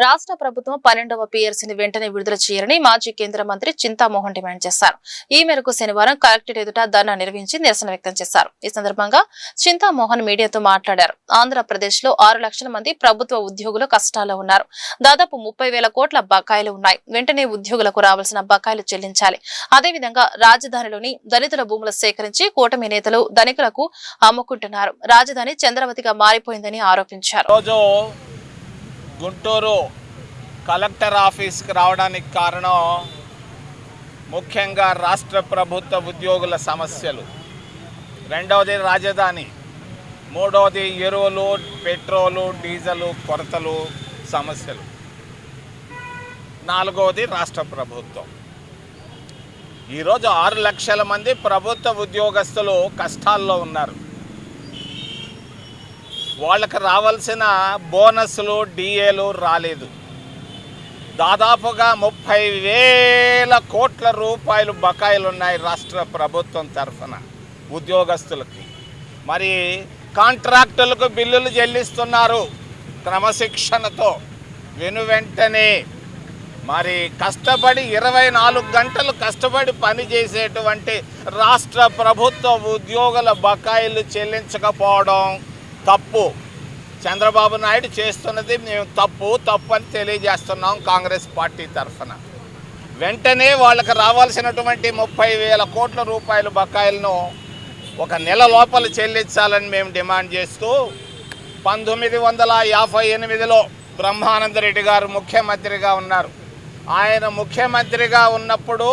రాష్ట్ర ప్రభుత్వం 12వ పీఆర్సీని వెంటనే విడుదల చేయాలని మాజీ కేంద్ర మంత్రి చింతామోహన్ డిమాండ్ చేశారు. ఈ మేరకు శనివారం కలెక్టరేట్ ఎదుట ధర్నా నిర్వహించి నిరసన వ్యక్తం చేశారు. ఈ సందర్భంగా చింతామోహన్ మీడియాతో మాట్లాడారు. ఆంధ్రప్రదేశ్ లో 6 లక్షల మంది ప్రభుత్వ ఉద్యోగులు కష్టాల్లో ఉన్నారు. దాదాపు 30,000 కోట్ల బకాయిలు ఉన్నాయి. వెంటనే ఉద్యోగులకు రావాల్సిన బకాయిలు చెల్లించాలి. అదేవిధంగా రాజధానిలోని దళితుల భూములు సేకరించి కూటమి నేతలు ధనికులకు అమ్ముకుంటున్నారు. రాజధాని చంద్రవతిగా మారిపోయిందని ఆరోపించారు. గుంటూరు కలెక్టర్ ఆఫీస్కి రావడానికి కారణం ముఖ్యంగా రాష్ట్ర ప్రభుత్వ ఉద్యోగుల సమస్యలు, రెండవది రాజధాని, మూడవది ఎరువులు, పెట్రోలు, డీజిల్ కొరతలు సమస్యలు, నాలుగవది రాష్ట్ర ప్రభుత్వం. ఈరోజు 6 లక్షల మంది ప్రభుత్వ ఉద్యోగస్తులు కష్టాల్లో ఉన్నారు. వాళ్ళకి రావాల్సిన బోనస్లు, డిఏలు రాలేదు. దాదాపుగా 30,000 కోట్ల రూపాయలు బకాయిలు ఉన్నాయి రాష్ట్ర ప్రభుత్వం తరఫున ఉద్యోగస్తులకి. మరి కాంట్రాక్టులకు బిల్లులు చెల్లిస్తున్నారు క్రమశిక్షణతో, వెంటనే. మరి కష్టపడి 24 గంటలు కష్టపడి పనిచేసేటువంటి రాష్ట్ర ప్రభుత్వ ఉద్యోగుల బకాయిలు చెల్లించకపోవడం తప్పు. చంద్రబాబు నాయుడు చేస్తున్నది మేము తప్పు అని తెలియజేస్తున్నాం కాంగ్రెస్ పార్టీ తరఫున. వెంటనే వాళ్ళకి రావాల్సినటువంటి 30,000 కోట్ల రూపాయల బకాయిలను ఒక నెల లోపల చెల్లించాలని మేము డిమాండ్ చేస్తూ 1958లో బ్రహ్మానందరెడ్డి గారు ముఖ్యమంత్రిగా ఉన్నారు. ఆయన ముఖ్యమంత్రిగా ఉన్నప్పుడు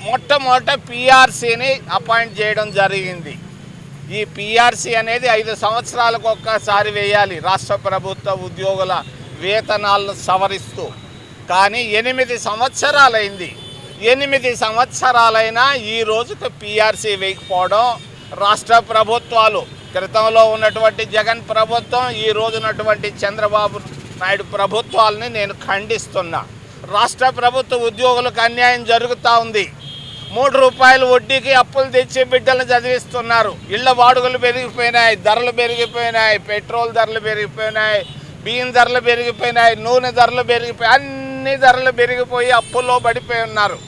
మొట్టమొదట పీఆర్సీని అపాయింట్ చేయడం జరిగింది. ఈ పీఆర్సీ అనేది 5 సంవత్సరాలకు ఒక్కసారి వేయాలి రాష్ట్ర ప్రభుత్వ ఉద్యోగుల వేతనాలను సవరిస్తూ. కానీ 8 సంవత్సరాలైంది. 8 సంవత్సరాలైనా ఈ రోజుకి పీఆర్సీ వేయకపోవడం రాష్ట్ర ప్రభుత్వాలు, క్రితంలో ఉన్నటువంటి జగన్ ప్రభుత్వం, ఈ రోజు ఉన్నటువంటి చంద్రబాబు నాయుడు ప్రభుత్వాలని నేను ఖండిస్తున్నా. రాష్ట్ర ప్రభుత్వ ఉద్యోగులకు అన్యాయం జరుగుతూ ఉంది. 3 రూపాయలు వడ్డీకి అప్పులు తెచ్చి బిడ్డలను చదివిస్తున్నారు. ఇళ్ల వాడుకలు పెరిగిపోయినాయి, ధరలు పెరిగిపోయినాయి, పెట్రోల్ ధరలు పెరిగిపోయినాయి, బియ్యం ధరలు పెరిగిపోయినాయి, నూనె ధరలు పెరిగిపోయి, అన్ని ధరలు పెరిగిపోయి అప్పుల్లో పడిపోయి ఉన్నారు.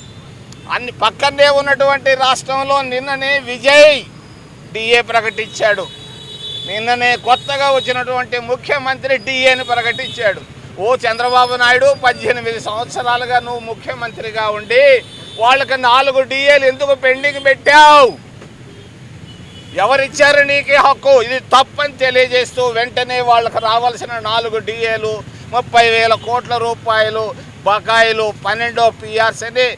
పక్కనే ఉన్నటువంటి రాష్ట్రంలో నిన్ననే విజయ్ డిఏ ప్రకటించాడు. నిన్ననే కొత్తగా వచ్చినటువంటి ముఖ్యమంత్రి డిఏని ప్రకటించాడు. ఓ చంద్రబాబు నాయుడు, 18 సంవత్సరాలుగా నువ్వు ముఖ్యమంత్రిగా ఉండి వాళ్ళకి 4 డిఏలు ఎందుకు పెండింగ్ పెట్టావు? ఎవరిచ్చారు నీకు హక్కు? ఇది తప్పని తెలియజేస్తూ వెంటనే వాళ్ళకి రావాల్సిన 4 డిఏలు, 30,000 కోట్ల రూపాయలు బకాయిలు, 12వ పీఆర్సీని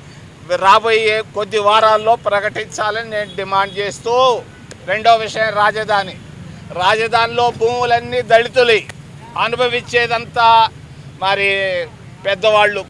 రాబోయే కొద్ది వారాల్లో ప్రకటించాలని నేను డిమాండ్ చేస్తూ, రెండో విషయం రాజధానిలో భూములన్నీ దళితులు అనుభవించేదంతా మరి పెద్దవాళ్ళు.